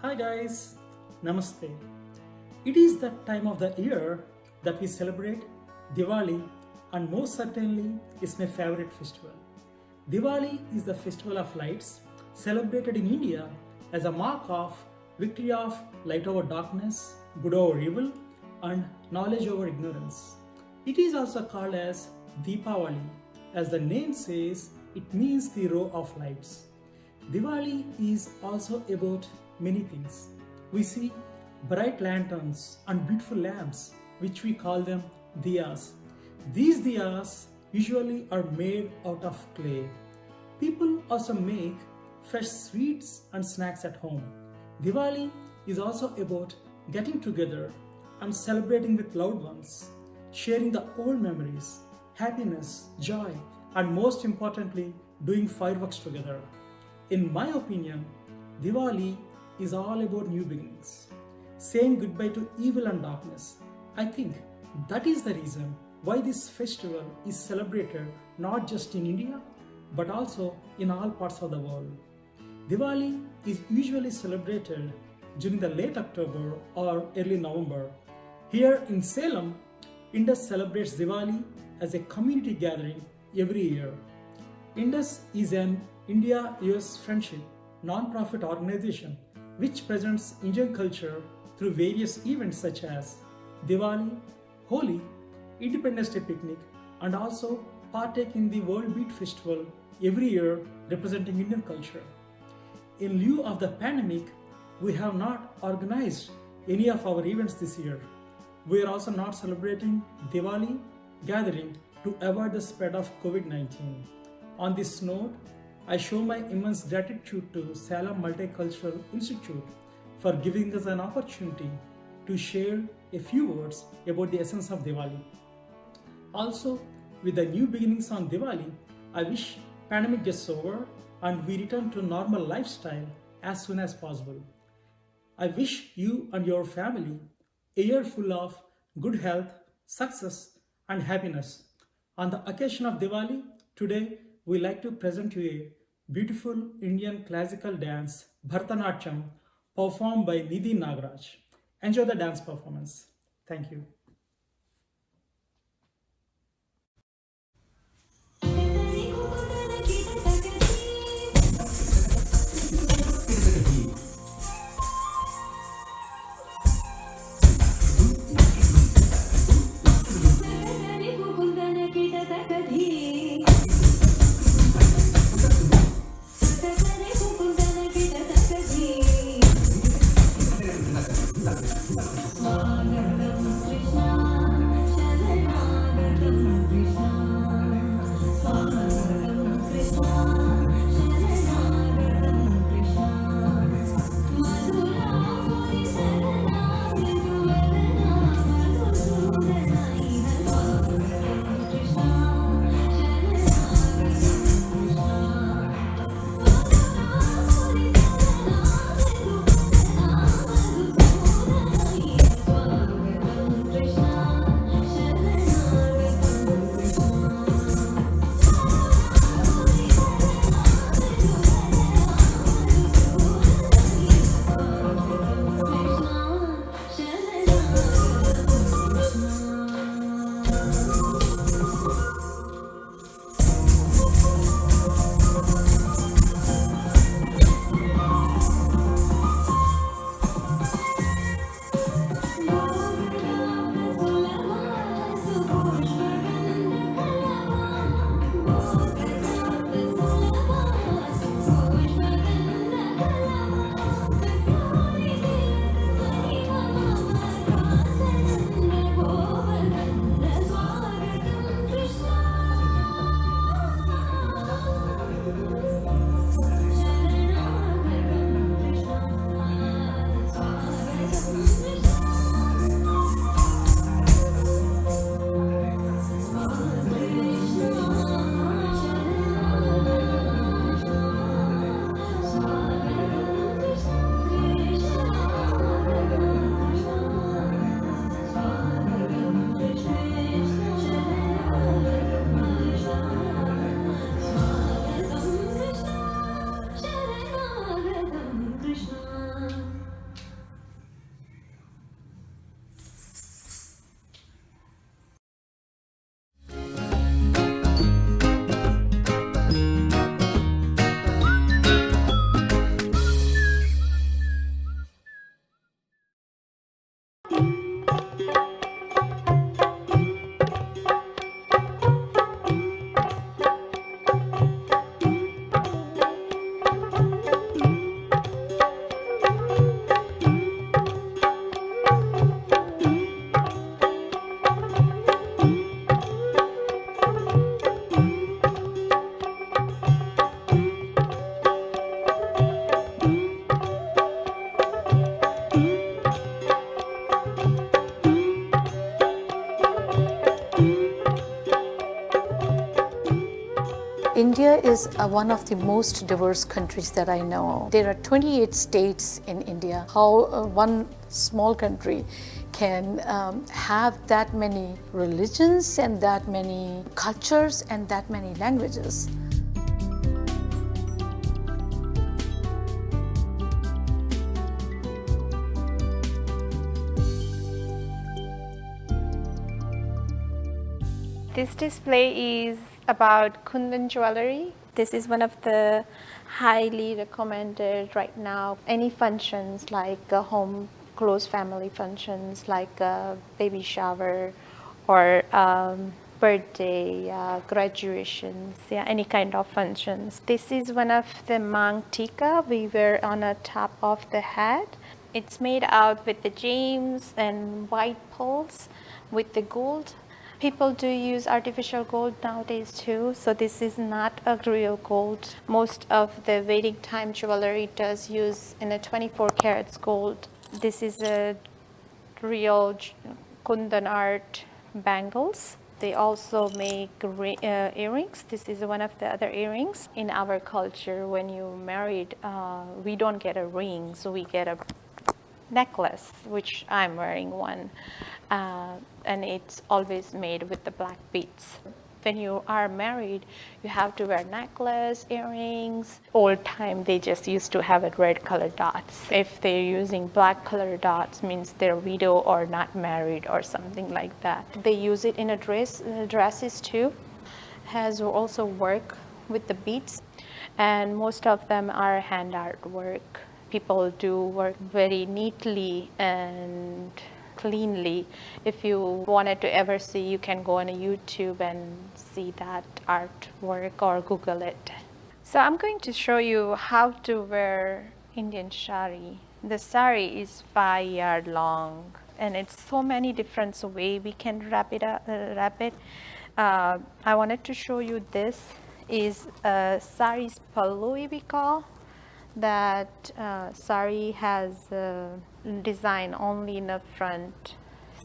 Hi guys, Namaste. It is that time of the year that we celebrate Diwali, and most certainly it's my favorite festival. Diwali is the festival of lights celebrated in India as a mark of victory of light over darkness, good over evil, and knowledge over ignorance. It is also called as Deepavali. As the name says, it means the row of lights. Diwali is also about many things. We see bright lanterns and beautiful lamps, which we call them diyas. These diyas usually are made out of clay. People also make fresh sweets and snacks at home. Diwali is also about getting together and celebrating with loved ones, sharing the old memories, happiness, joy, and most importantly, doing fireworks together. In my opinion, Diwali is all about new beginnings, saying goodbye to evil and darkness. I think that is the reason why this festival is celebrated not just in India but also in all parts of the world. Diwali is usually celebrated during the late October or early November. Here in Salem, Indus celebrates Diwali as a community gathering every year. Indus is an India-US friendship non-profit organization which presents Indian culture through various events such as Diwali, Holi, Independence Day picnic, and also partake in the World Beat Festival every year representing Indian culture. In lieu of the pandemic, we have not organized any of our events this year. We are also not celebrating Diwali gathering to avoid the spread of COVID-19. On this note, I show my immense gratitude to Salem Multicultural Institute for giving us an opportunity to share a few words about the essence of Diwali. Also, with the new beginnings on Diwali, I wish pandemic gets over and we return to normal lifestyle as soon as possible. I wish you and your family a year full of good health, success, and happiness. On the occasion of Diwali, today we like to present you a beautiful Indian classical dance, Bharatanatyam, performed by Nidhi Nagaraj. Enjoy the dance performance. Thank you. India is one of the most diverse countries that I know. There are 28 states in India. How one small country can have that many religions and that many cultures and that many languages. This display is about Kundan jewelry. This is one of the highly recommended right now. Any functions like home, close family functions like a baby shower or birthday, graduations, any kind of functions. This is one of the mang tika we wear on the top of the head. It's made out with the gems and white pearls with the gold. People do use artificial gold nowadays too, so this is not a real gold. Most of the wedding time jewelry does use in a 24 karats gold. This is a real Kundan art bangles. They also make earrings. This is one of the other earrings. In our culture, when you married, we don't get a ring, so we get a necklace, which I'm wearing one, and it's always made with the black beads. When you are married, you have to wear necklace, earrings. Old time, they just used to have it red colored dots. If they're using black colored dots, means they're widow or not married or something like that. They use it in a dresses too. Has also work with the beads, and most of them are hand art work. People do work very neatly and cleanly. If you wanted to ever see, you can go on a YouTube and see that artwork or Google it. So I'm going to show you how to wear Indian sari. The sari is 5 yard long, and it's so many different ways we can wrap it. I wanted to show you this is a sari's pallu we call. That sari has a design only in the front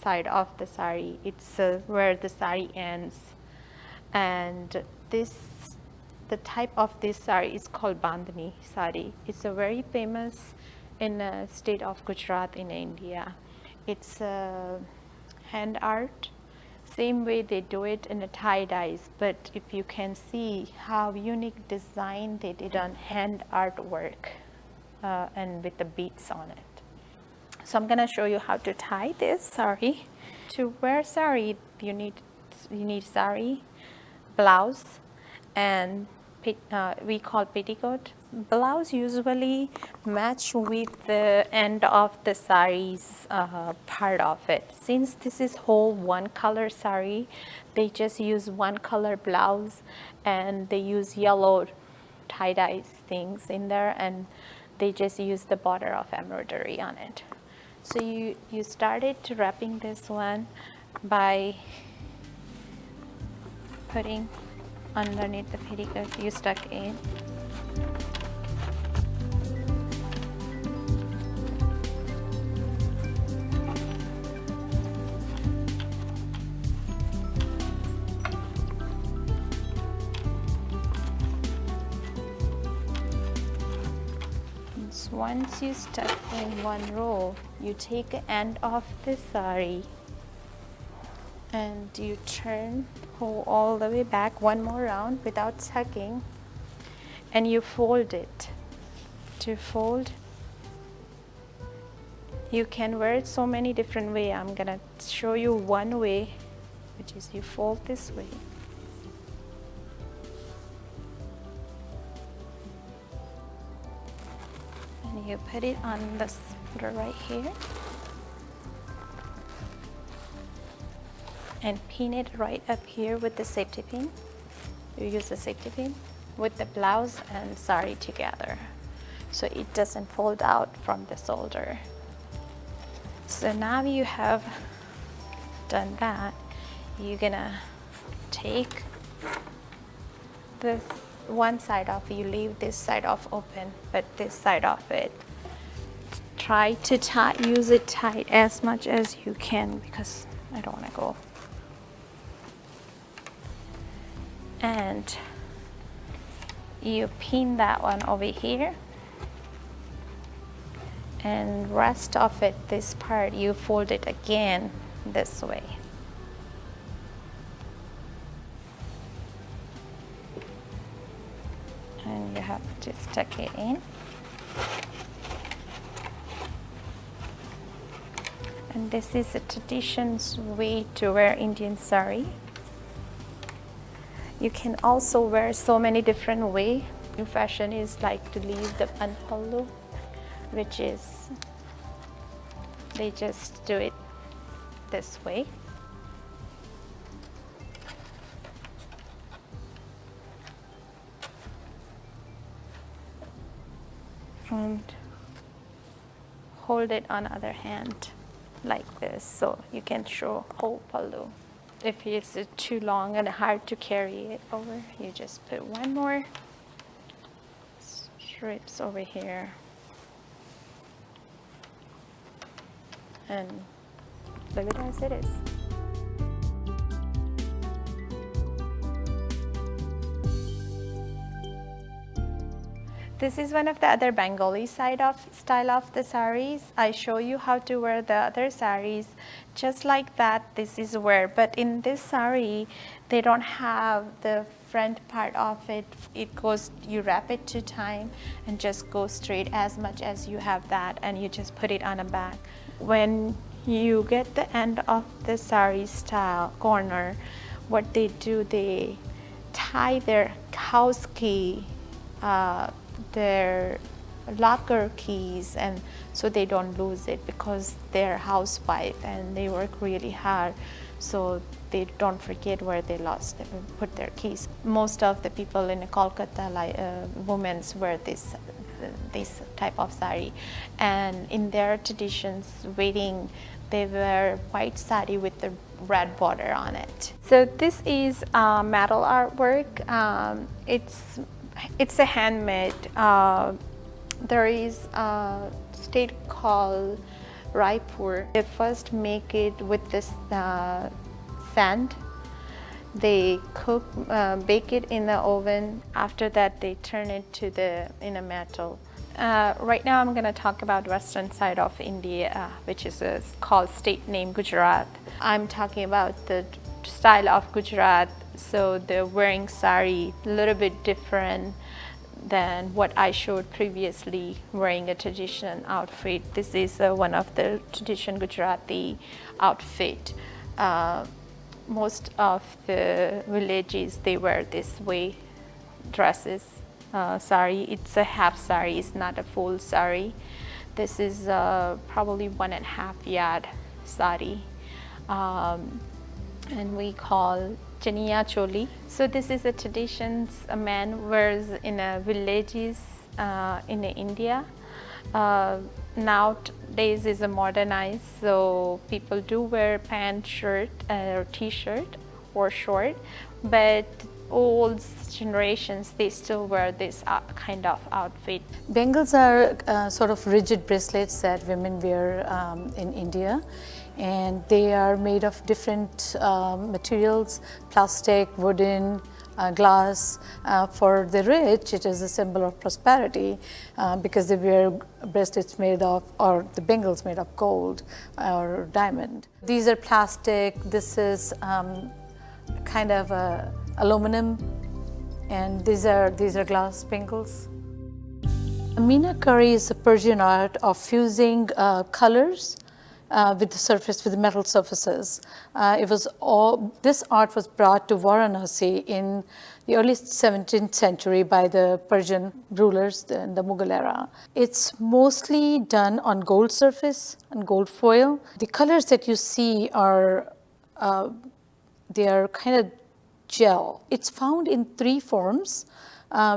side of the sari. It's where the sari ends, and the type of this sari is called bandhani sari. It's a very famous in the state of Gujarat in India. It's hand art. Same way they do it in the tie-dyes, but if you can see how unique design they did on hand artwork and with the beads on it. So I'm gonna show you how to tie this sari. To wear sari, you need sari, blouse, and we call petticoat. Blouse usually match with the end of the sari's part of it. Since this is whole one color sari, they just use one color blouse, and they use yellow tie-dye things in there, and they just use the border of embroidery on it. So you started wrapping this one by putting underneath the petticoat you stuck in. Once you stuck in one row, you take the end of the sari and you turn all the way back one more round without tucking, and you fold it. To fold, you can wear it so many different ways. I'm gonna show you one way, which is you fold this way. And you put it on the shoulder right here and pin it right up here with the safety pin. You use the safety pin with the blouse and sari together, so it doesn't fold out from the shoulder. So now you have done that, you're gonna take the one side off. You leave this side off open, but this side off it. Try to use it tight as much as you can, because I don't want to go. And You pin that one over here, and rest of it, this part, you fold it again this way. And you have to stuck it in. And this is a tradition's way to wear Indian sari. You can also wear so many different ways. New fashion is like to leave the pallu, which is, they just do it this way. And hold it on other hand like this, so you can show whole pallu. If it's too long and hard to carry it over, you just put one more strips over here and leave it as it is. This is one of the other Bengali style of the saris. I show you how to wear the other saris just like that. This is where, but in this sari, they don't have the front part of it. It goes, you wrap it 2 times and just go straight as much as you have that, and you just put it on a back. When you get the end of the sari style corner, what they do, they tie their house key, their locker keys, and so they don't lose it, because they're housewife and they work really hard, so they don't forget where they put their keys. Most of the people in Kolkata, like women, wear this type of sari, and in their traditions, wedding, they wear white sari with the red border on it. So this is metal artwork. It's a handmade. There is a state called Raipur. They first make it with this sand. They bake it in the oven. After that, they turn it to in a metal. Right now, I'm going to talk about western side of India, which is called state name Gujarat. I'm talking about the style of Gujarat. So they're wearing sari, a little bit different than what I showed previously, wearing a traditional outfit. This is one of the traditional Gujarati outfit. Most of the villages, they wear this way, dresses, sari. It's a half sari, it's not a full sari. This is probably 1.5 yard sari. And we call Chaniya Choli. So this is a tradition a man wears in villages in India. Nowadays is modernized, so people do wear pant, shirt, or t-shirt or short, but old generations, they still wear this kind of outfit. Bangles are sort of rigid bracelets that women wear in India, and they are made of different materials: plastic, wooden, glass. For the rich, it is a symbol of prosperity because they wear bracelets made of, or the bangles made of gold or diamond. These are plastic. This is kind of aluminum, and these are glass bangles. Meenakari is a Persian art of fusing colors with the metal surfaces. This art was brought to Varanasi in the early 17th century by the Persian rulers in the Mughal era. It's mostly done on gold surface and gold foil. The colors that you see are they are kind of gel. It's found in 3 forms,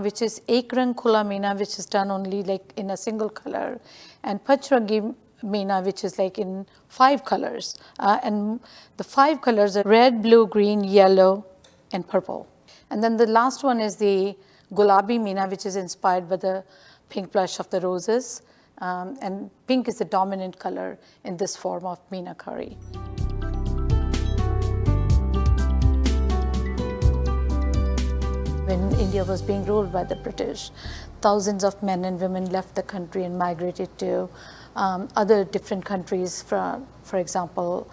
which is Ekrang Khula Meena, which is done only like in a single color, and Pachrangi Meena, which is like in 5 colors. And the 5 colors are red, blue, green, yellow, and purple. And then the last one is the Gulabi Meena, which is inspired by the pink blush of the roses. And pink is the dominant color in this form of Meenakari. when India was being ruled by the British. Thousands of men and women left the country and migrated to other different countries, for example,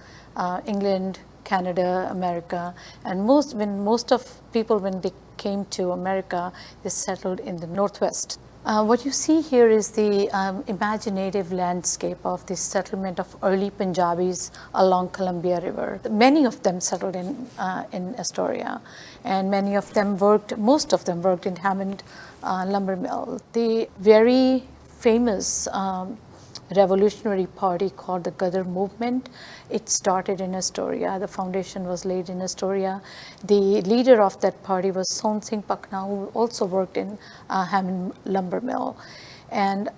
England, Canada, America, and most of people, when they came to America, they settled in the Northwest. What you see here is the imaginative landscape of the settlement of early Punjabis along Columbia River. Many of them settled in Astoria, and most of them worked in Hammond lumber mill. The very famous revolutionary party called the Ghadar movement. It started in Astoria. The foundation was laid in Astoria. The leader of that party was Son Singh Pakna, who also worked in Hammond lumber mill. And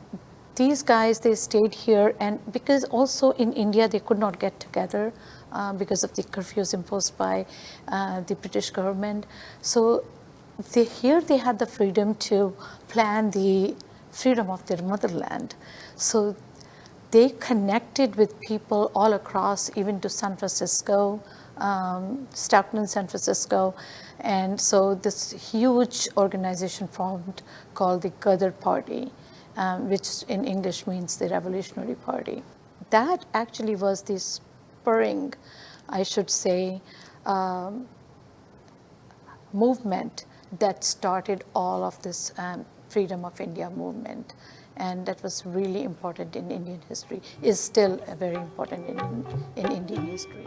these guys, they stayed here, and because also in India they could not get together because of the curfews imposed by the British government. So here they had the freedom to plan the freedom of their motherland. So they connected with people all across, even to San Francisco, Stockton, San Francisco. And so this huge organization formed called the Ghadar Party, which in English means the Revolutionary Party. That actually was the spurring, I should say, movement that started all of this Freedom of India movement. And that was really important in Indian history, is still very important in Indian history.